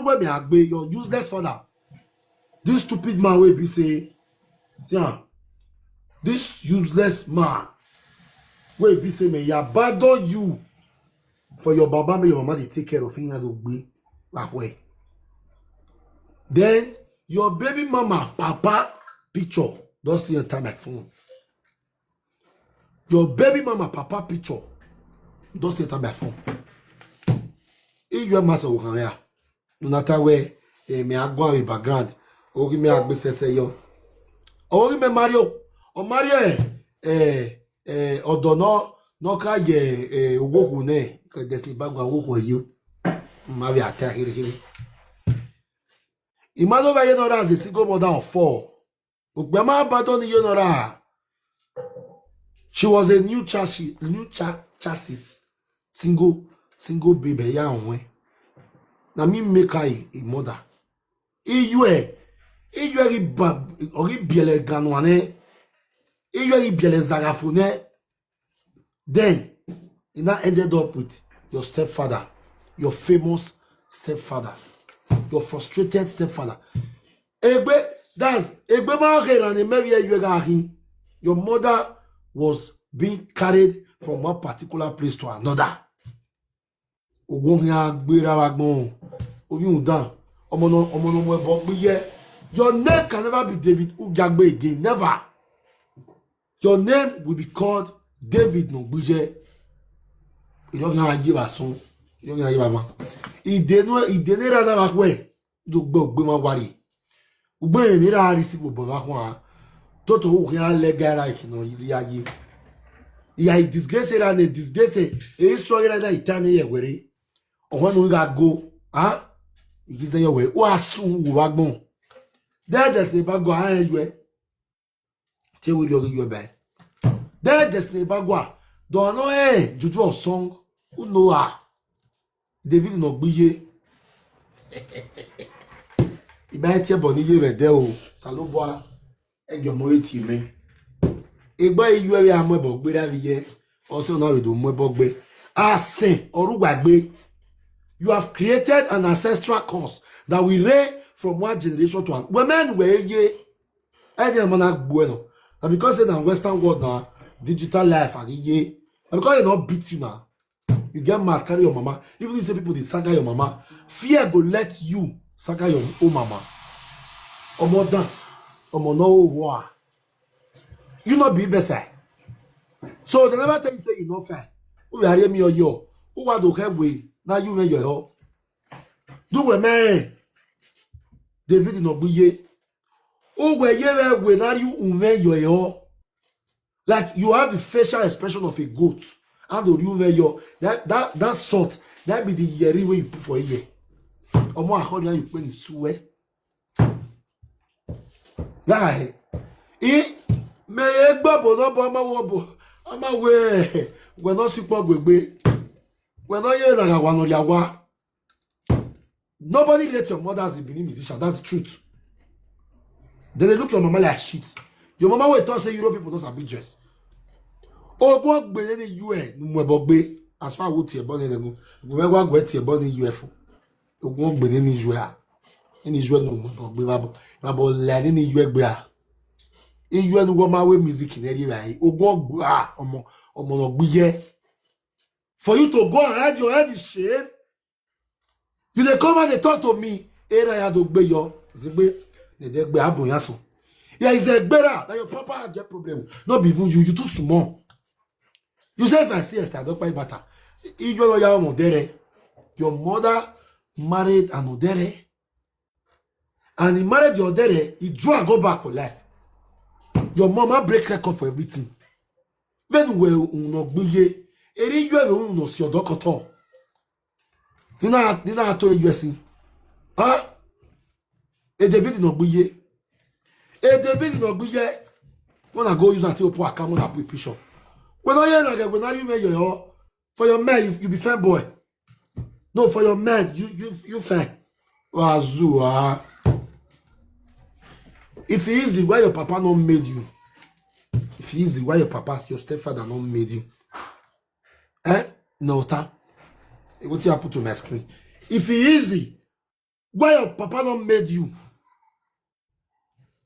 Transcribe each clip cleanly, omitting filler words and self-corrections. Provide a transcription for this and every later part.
where me agbe, your useless father. This stupid man will be say, this useless man will be say, me abandon you for your baba, me your mama they take care of him and like way. Then your baby mama, papa picture don't still enter my phone. Your baby mama, papa picture don't still enter my phone. If you are master Okanya, no matter where me agwa in background, or me agbe sese yo, or me Mario, or Mario odono no ka ye owohu ne, because there's ni bagwa owohu you. Mavi attack here. Imagine where you know as a single mother of 4. Ugbema abandon you know. She was a new chassis, single baby ya onwe. Na me make her a mother. Iyue ori biele ganwane. Iyue biele zagafune. Then it now ended up with your stepfather, your famous stepfather, your frustrated stepfather. Your mother was being carried from one particular place to another. Your name can never be David Ugagbe again. Never. Your name will be called David Nobuje. You don't have to give a song. You don't have to give a man. He didn't rather way. Do go my worry. Ugbe ni ra receive baba kwa. Toto who can legal right no yayi. Ya disgrace and a disgrace. E strong like that itane ye were. When we go, ah, he gives your way. Oh, soon wagon. There's the bag go hang you. Tell we you back. There's the bagua. Don't know, Juju song. Who know ah? David no buye. Ibaitie boniye vedeo. Saloboa. Egyomoye time. Egba iyu ere amwebo gbe daviye. Also now we do mwebo gbe. Asin orugwagbe. You have created an ancestral curse that will reign from one generation to another. Women were ye, and because in the Western world now, digital life and ye, and because they not beat you now, you get mad, carry your mama. Even if you say people they saga your mama, fear will let you saga your own mama. Or more than, or more no war. You not be better. So they never tell you say you not fair. Who are me or yo? Who are the help way? Now you wear your help. Do a man. David no buye. Oh, where you when are you wear your help? Like you have the facial expression of a goat. And do you wear your that sort that be the year way you put for a year. Or more how you put in sweat. Guy, may bubble no bomber wobble. I'm away. We're not super good. We're not here like one or yawa. Nobody let your mother as a Benin musician. That's the truth. Then they look your mama like shit. Your mama will tell say Europe people don't have big dress. Oh, go be any UN. Mwebogbe as far as you're born in the moon. We go get your born in UFO. You won't be in Israel. In Israel, no mwebogbe. Mabo learn in UFO. In UN, go my way music in any way. Oh, go omo no buye. For you to go and hide your head in shame, you dey come and they talk to me. Era ya do gbe yo, zigbe, ne dey gbe abon yaso. Yeah, is a better that your papa get problem. Not be even you too small. You say if I see a star, don't buy butter. If you are modere, your mother married an odere, and he married your odere, he drew and go back for life. Your mama break record for everything. When we no buye. Eri you ever no see your doctor. Nina to USC. Huh? E David no buye. E David no buye. When I go use that to put a camera up with picture. When I hear like when I you your for your man you be fan boy. No, for your man you fan. Wazoo. If it easy, why your papa not made you? If it easy, why your stepfather not made you? No, what you put on my screen? If it easy, Why your papa not made you?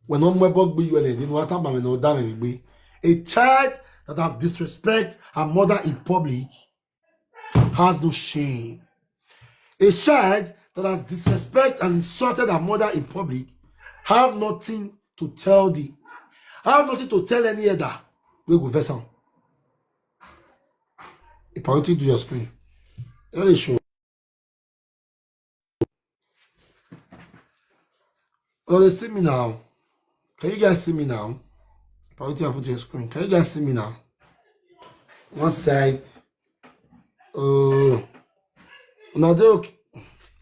When no more bug be you and they know what I'm no damn be. A child that have disrespect her mother in public has no shame. A child that has disrespect and insulted her mother in public have nothing to tell thee. Have nothing to tell any other. We go vessel. If I want to do your screen, let me show. Oh, they see me now. Can you guys see me now? If I want to put your screen, can you guys see me now? One side. Oh, now they okay.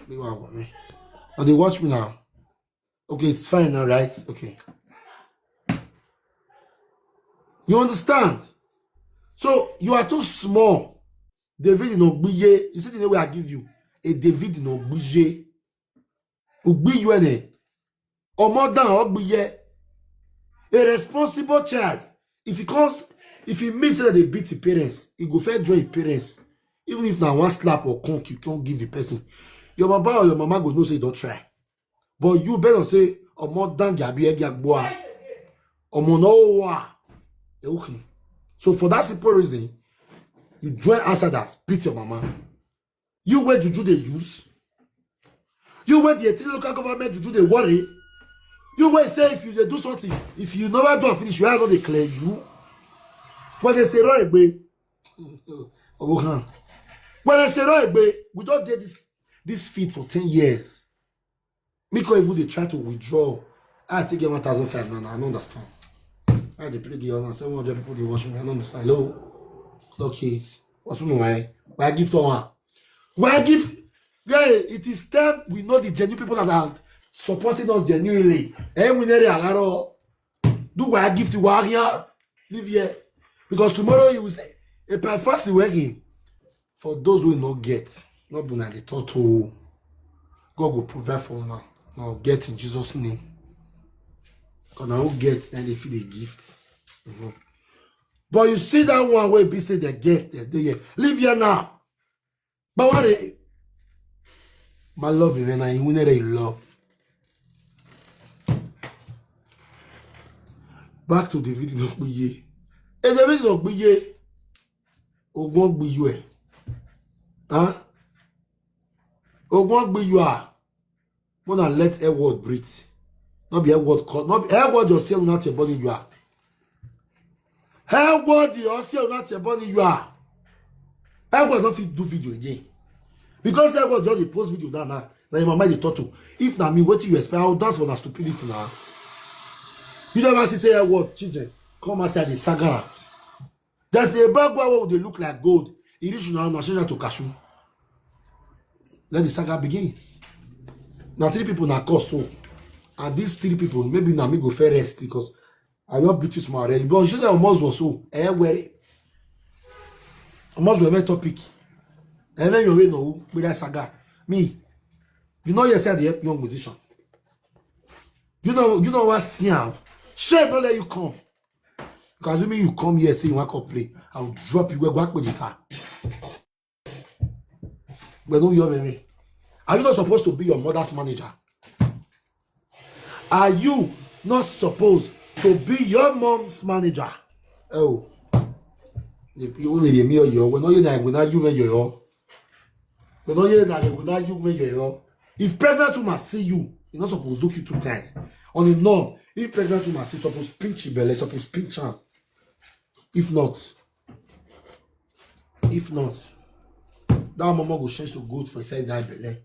Now they watch me now. Okay, it's fine now, right? Okay. You understand? So you are too small. David no buye. You see the way I give you a David no buye. Ubi you ene. Or more than or buye. A responsible child. If he meets that they beat the parents, he go fair draw his parents. Even if now one slap or conk, you can't give the person. Your baba or your mama go know say don't try. But you better say, or more than gabi boy. Or more no wa. Okay. So for that simple reason, you join outsiders, beat your mama. You where juju they use. You where the local government juju they worry. You where say if you they do something, if you never do finish, you are not declare you. When they say right, when they say right, we don't do this feat for 10 years. Because if they try to withdraw, I take 1,500 now. I don't understand. I they play the other 700 people they watch me. I don't understand. Hello, look it. What's why? Why gift to one? Why gift? Yeah, it is time we know the genuine people that are supporting us genuinely. And we need a do why gift to warrior live here. Because tomorrow you will say, if I first working for those who will not get, not be like the total. God will provide for now. Now get in Jesus' name. Because now get, then they feel the gift. But you see that one where be say they get, they live here now. But what my love is when I win love. Back to the video no be. And the video no be ogbon gbe you huh? Ogbon gbe you are. More than let a word breathe. Not be a word call. Not be a word yourself not your body you are. A word yourself not your body you are. A word not fit do video again. Because a word just dey post video now. Now your mama dey talk to. If na me, what you expect? I will dance for that stupidity now. You never see say a word, children. Come outside the sagara. There's the bag where they look like gold. It is now to cashew. Let the saga begins. Now 3 people na cost so. And these 3 people, maybe now me go fair rest because I not beat you small already. But you say that almost was so. Where almost was a topic. And then you know with that saga. Me, you know you said the young musician. You know what Siam. Shame don't let you come. Because when you come here say you want to play, I'll drop you back with guitar. But don't you me? Are you not supposed to be your mother's manager? Are you not supposed to be your mom's manager? Oh, you will be me or you. When you know you when you when you know you when you. If pregnant woman see you, you're not supposed to look you 2 times. On the norm, if pregnant woman see, supposed to pinch your belly, supposed to pinch her. If not, that mama go change to goat for inside that belly.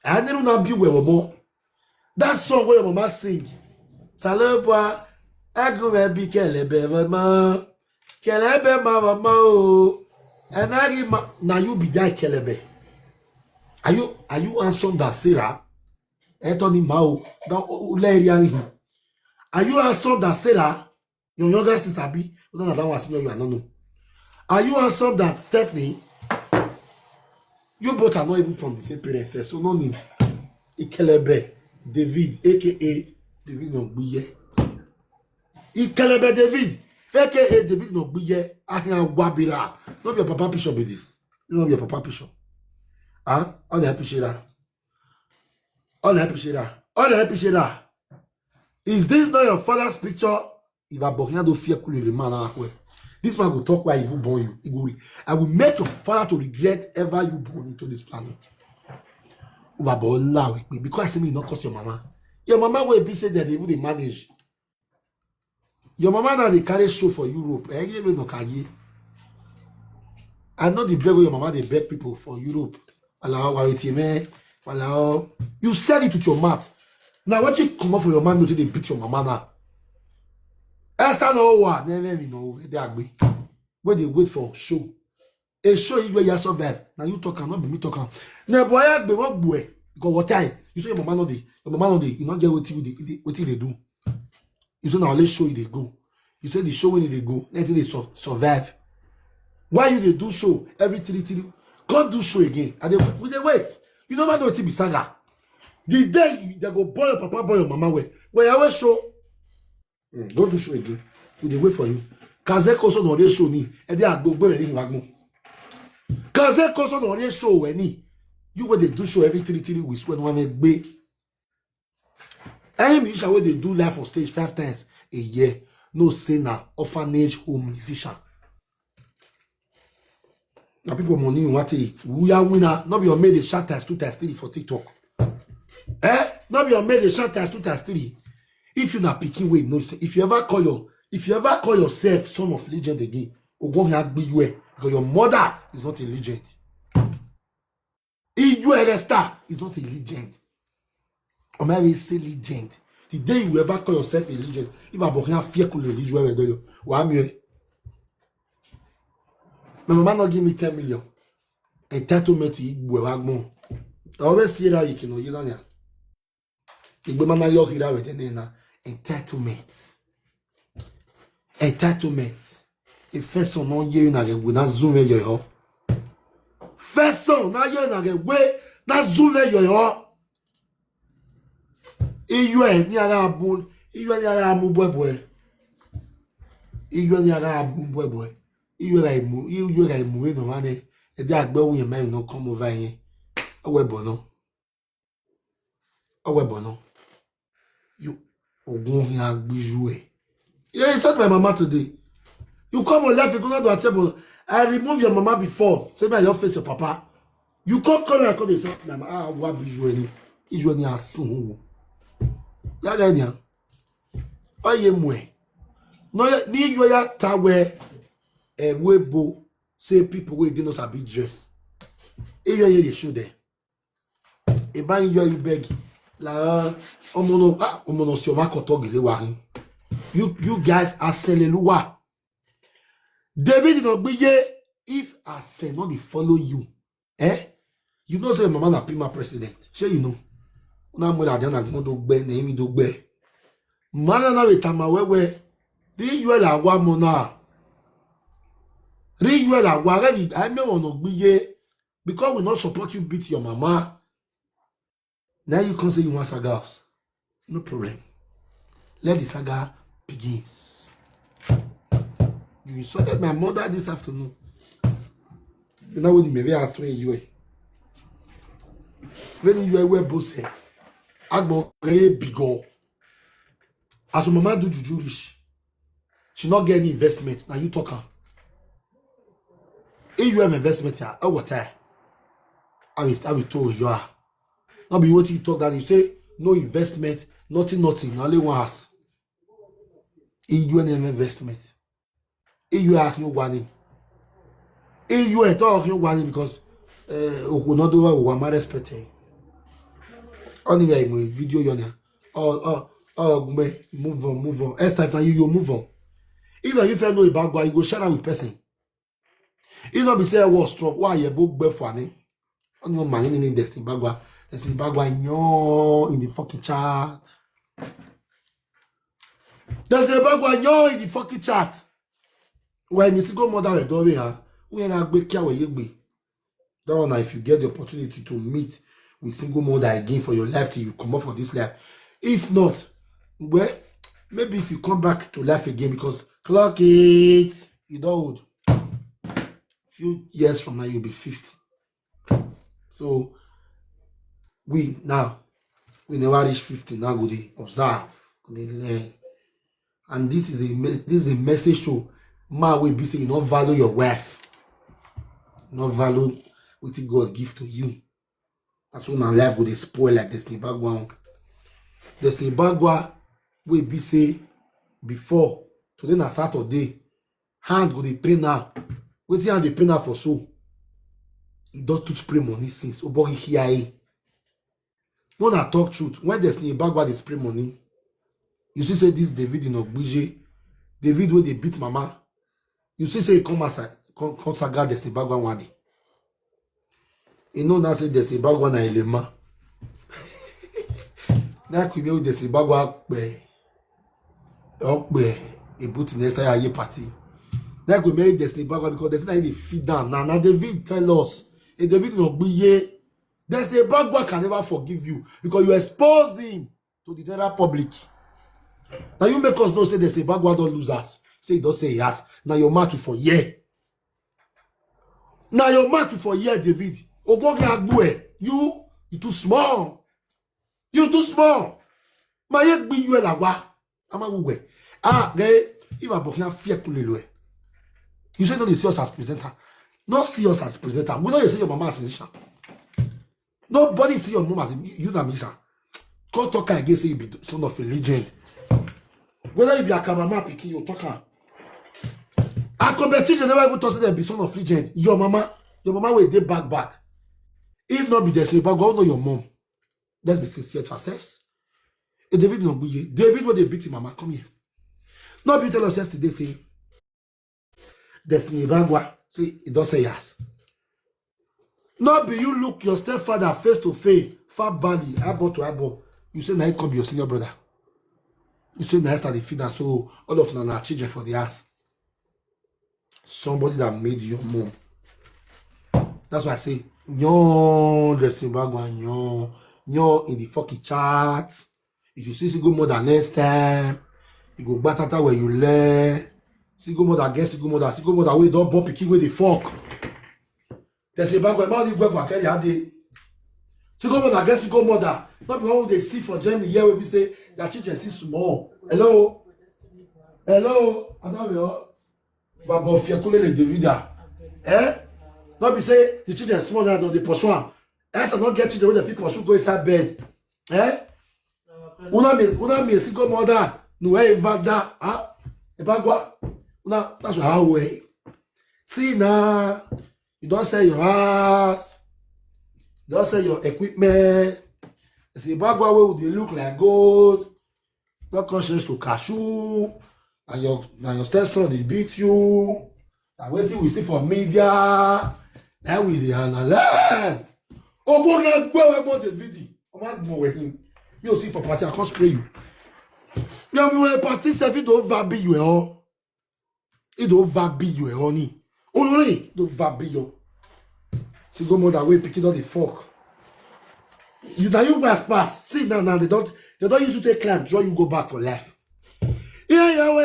I didn't know be where more. That song where your mama sing. Salabwa, I go and be kelebe mama. Kelebe mama o. And I give now you be that kelebe. Are you handsome that Sarah? Anthony Mao. Are you handsome that Sarah? Your younger sister be. No, that was you are no. Are you handsome that Stephanie? You both are not even from the same parents, so no need. Ikelebe David, aka David Nogbuye. Ikelebe David, aka David Nogbuye. Ahian Wabira. Not your papa bishop with this. You know your papa bishop. Huh? How do I appreciate that? All I appreciate that. All I appreciate that. Is this not your father's picture? If I born do fear cool the man this man will talk why he will born you. He will, I will make your father to regret ever you born into this planet. Because I say me not cause your mama. Your mama will be said that they will manage. Your mama now they carry show for Europe. I know the beg your mama they beg people for Europe. You said it with your mouth. Now what you come up for your man until they beat your mama now. Esther no what never know they agree. When they wait for show. A show is where you survive. Now you talk not be me talking. Now boy be what boy. Because what time? You say your mama no dey. Your mama no dey. You not get what they do. You say now let's show you they go. You say the show when they go, let they survive. Why you they do show every 3 can't do show again? And they wait. You never know it be saga. The day they go boy your papa, boy your mama way. When you always show, don't do show again. We wait for you. Kaze koso no show ni. And they are go ni wagmo. Kaze koso no show when ni. You where they do show every 3 weeks when one be. Any musician where they do live on stage 5 times a year. No say now orphanage home musician. Now people money what it. We are winner. Not be your made a shot times 2 times 3 for TikTok. Not be your made a shot times 2 times 3. If you not picking weight, no. If you ever call yourself son of legend again, because your mother is not a legend. If you are a star, is not a legend. Or maybe say legend. The day you ever call yourself a legend, if I don't fear cool legend, why me? My mama not give me 10 million. Entitlement to Igbo. I always see that you can know you don't know. Igbo man not here with the name entitlement. Entitlement. If first son not hear na we na zoom yo. First son na hear na we na zoom yo. Iyo ni ara abun, iyo ni ara amu boy. Iyo ni ara abun boy. Iyo ra imu no mane. E dey agbe wo yen man no come over yen. Owe bono. You ogun yan agbiju e. Yeah, you said my mama today. You come on left, you go not to a table. I remove your mama before. Say my your face your papa. You come call and call and say, mama, what biju any? Ijo ni asun. Ya ganya. Oye mwe. No ni you ya tawe webo say people we did not have big dress. Iyo ye dey show there. E ba you beg. La omono si o ma koto gele wa rin. You guys are selling Lua. David no biye if I say not they follow you. You know say mama na prima president. Sure you know. Una mo la dan na do gbe na emi do gbe. Mana na we tama wewe. Ri you la wa mo na. Ri you la wa ready. I me no biye because we not support you beat your mama. Now you can say you want saga house. No problem. Let the saga begins. You insulted my mother this afternoon. You know what maybe I told you. When you were boss, Agbo very big. As your mama do juju rich, she not get any investment. Now you talk her. If you have investment here, what time? I will told you are. Not be what you talk that you say no investment, nothing, only one house. You any investment. You are your one. You are talking one because we not do what we respect. Only I video you move on. It's time for you move on. Even if you know about why you go share with person. You not be say was strong. Why you book be funny? On your money in Destiny Bagua. Destiny Bagua in the fucking chat. Destiny Bagua in the fucking chat. When Mr. Go mother we do here, we ain't gbe kia we yegbe. That one if you get the opportunity to meet with single mother again for your life till you come up for this life. If not, well, maybe if you come back to life again because clock it, you don't. Few years from now you'll be 50. So we now We never reach 50 now. Go dey observe, go dey learn. And this is a message show. Man will be saying, you not value your wife, not value what God give to you. That's when our life go dey spoil like Destiny Bagua. Destiny Bagua will be say before today na Saturday. Hand go dey pain now. Wetin hand dey pain now for so? He does to spray money since. Obori here. No na talk truth. When Destiny Bagua dey spray money, you see say this David in Ogbije, David wey dey beat mama. You see say he come outside, come saga Destiny Bagua one day. You know now say Destiny Bagua na elema. Now we make Destiny Bagua a boot next time a party. Now we make Destiny Bagua because Destiny dey feed down. Now David tell us, and David no be Destiny Bagua can never forgive you because you exposed him to the general public. Now you make us know say Destiny Bagua don't lose us. Say he don't say yes. Now your mouth for year. Now your mouth for year, David. You too small. You too small. My yet be you la wa. Ama we. Ah, gay. If I book fear kulilwe. You say don't see us as presenter. Not see us as presenter. We don't see your mama as musician. Nobody see your mom as you na musician. Go talk against say you be son of a legend. Whether you be a cameraman picking you talk. A competition never even thought them be son of legend. Your mama will dey back. If not be Destiny Bagua, know your mom. Let's be sincere to ourselves. And David no be David will they beat him, mama. Come here. Not be tell us yesterday say Destiny Bagua say it don't say yes. Not be you look your stepfather face to face, far belly, eyeball to eyeball. You say now he come be your senior brother. You say now start the feed, so all of them are children for the ass. Somebody that made your mom. That's why I say, yon Destiny Bagua, yon in the fucking chat. If you see single mother next time, you go batata where you lay. Single mother against single mother we don't bump picky with the fuck. Destiny Bagua, man, you go carry a day. Single mother against single mother. Not be what they see for Germany here where we say their children see small. Hello? Hello? I don't know. But if you call it Davida, not be say the children small than the pursue. Else I not get children when the people pursue go inside bed. Una me single mother, no way vada, Bagua. Una that's how way. See now, you don't sell your house, you don't sell your equipment. You see Bagua way they look like gold, not conscious to cashew. And your stepson they beat you. And waiting we see for media. Then we they analyze. Oh, go about the video. I'm not going with him. You see for party, I can't spray you. You party self, it don't vabi you all. It don't vabi you honey. Only don't vabi you. See go more that way picking up the fork. You now you pass. See now they don't use to take climb, draw you go back for life. Yeah, we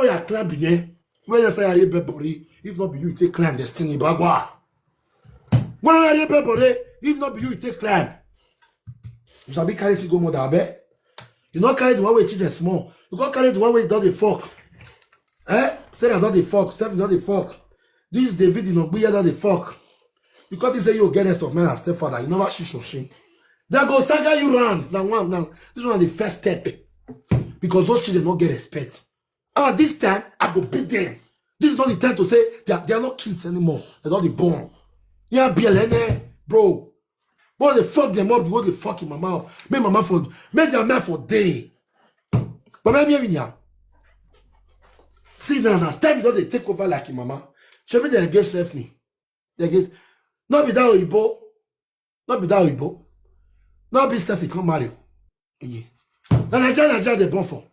are climbing here. Where you say you peppery? If not be you, take climb Destiny Bagua. Where you peppery? If not be you, take climb. You shall be carry single mother, abe. You not carry the one way children small. You can't carry the one way down the fork. Say that not the fork. Step not the fork. This David in Ogbuya not the fork. You can't say you get rest of man and stepfather. You never shish or shame. That go saga you round. Now. This one is the first step. Because those children don't get respect. This time, I go beat them. This is not the time to say they are not kids anymore. They're not the born. Yeah, bro. But they fuck them up, they fuck in mama up. Make their man for day. But maybe now. See now, step don't they take over like your mama. Show me they against Stephanie. They against not be that Oyibo. Not be Stephanie come marry. Yeah. Now Nigeria they born for.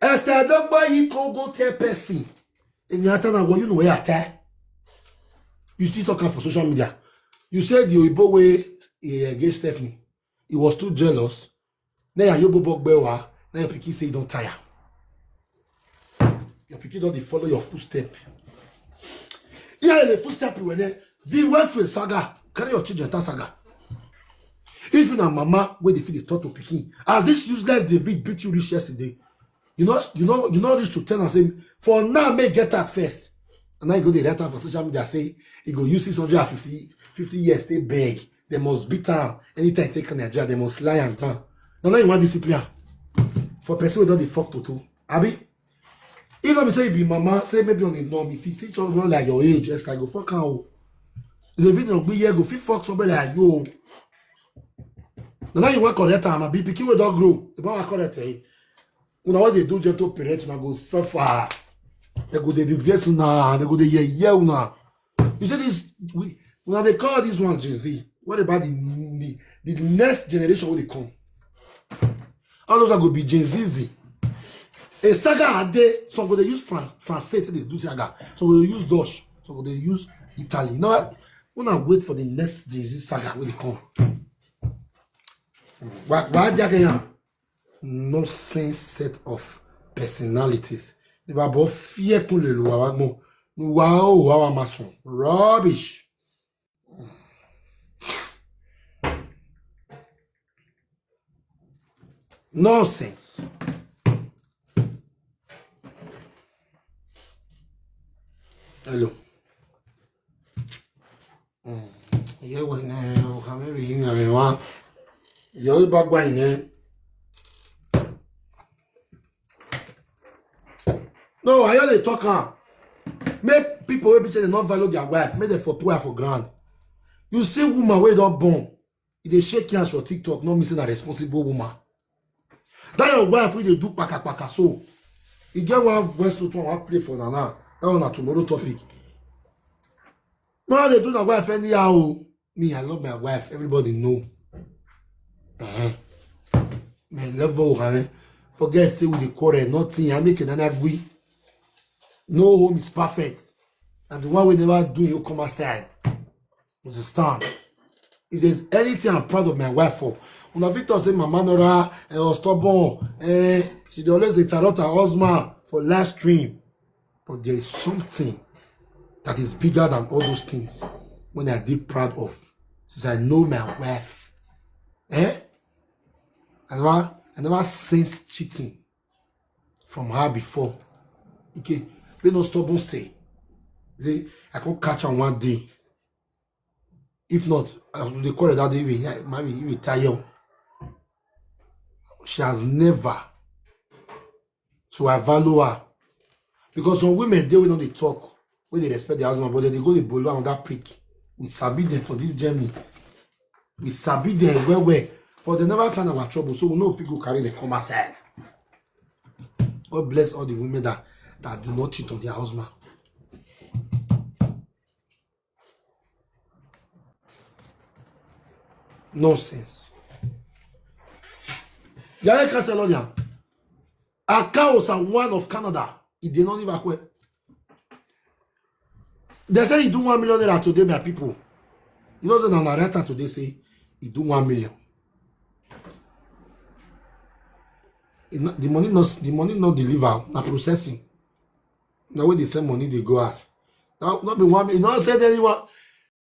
Esther don't buy you go tell person. If you attend what you know where attack. You still talking for social media. You said the Oyibo way against Stephanie. He was too jealous. Now your Yobo Bewa. Now your pikin say you don't tire. Your pikin don't follow your footstep. Yeah, the footstep when they went through a saga. Carry your children to saga. If you na mama where they feel the thought to picking, as this useless David beat you rich yesterday, you know reach to tell and say, for now, may get that first. And now you go the right for social media say, he go use 650 years, stay beg. They must beat down. Anytime take on Nigeria, they must lie and down. Now you want discipline. For person who don't the fuck to. Abi, if I say you be mama, say maybe on the norm, if you see someone like your age, just like go fuck out. The video be here, go fit fuck somebody like you. Now you want correct time, be picky will don't grow. The want correct when what they do gentle parents now go suffer. They go they disgrace now, they go they yeah now. You see this now they call these ones Gen Z. What about the next generation will they come? All those are going to be Gen Z. A saga are there, some go they use France, they do saga. Some go they use Dutch, some go they use Italy. Now, when I wait for the next Gen Z saga will they come? Why nonsense set of personalities. They were both fear pour le loi. Wow, maçon. Rubbish. Nonsense. Hello. Yeah, when I'm reading everyone, you're back by name. No, I hear they talk. Make people will be say they not value their wife. Make them for poor for grand. You see woman where don't born. If they shake hands for TikTok, not missing a responsible woman. That your wife will they do paka so. You get one voice to one play for now. That one a tomorrow topic. No, they do not wife anyhow. Me, I love my wife. Everybody know. Man, level, man. Forget say with the quarrel, nothing. I make an agree. No home is perfect. And the one we never do, you come aside. Understand? If there's anything I'm proud of my wife for, when Victor say my manora was stubborn, she always interrupt her husband for live stream. But there is something that is bigger than all those things when I did proud of. Since I know my wife. I never sensed cheating from her before. Okay, they no stubborn say. I could catch her one day. If not, I would call it that day, maybe you retire. She has never. So I value her. Because some women, they will not they talk. When they respect their husband, but then they go to below on that prick. We sabi them for this journey. We sabi them where. But they never find our trouble. So we know if we go carry them come aside. God bless all the women that do not cheat on their husband. Nonsense. Yaya Castellonia. Akaos are one of Canada. He did not even quit. They say he do 1 million naira today, my people. You know, the narrator today say he do 1 million. The money not deliver, not processing. Now when they send money, they go ask. Now not be 1 million. Not said anyone.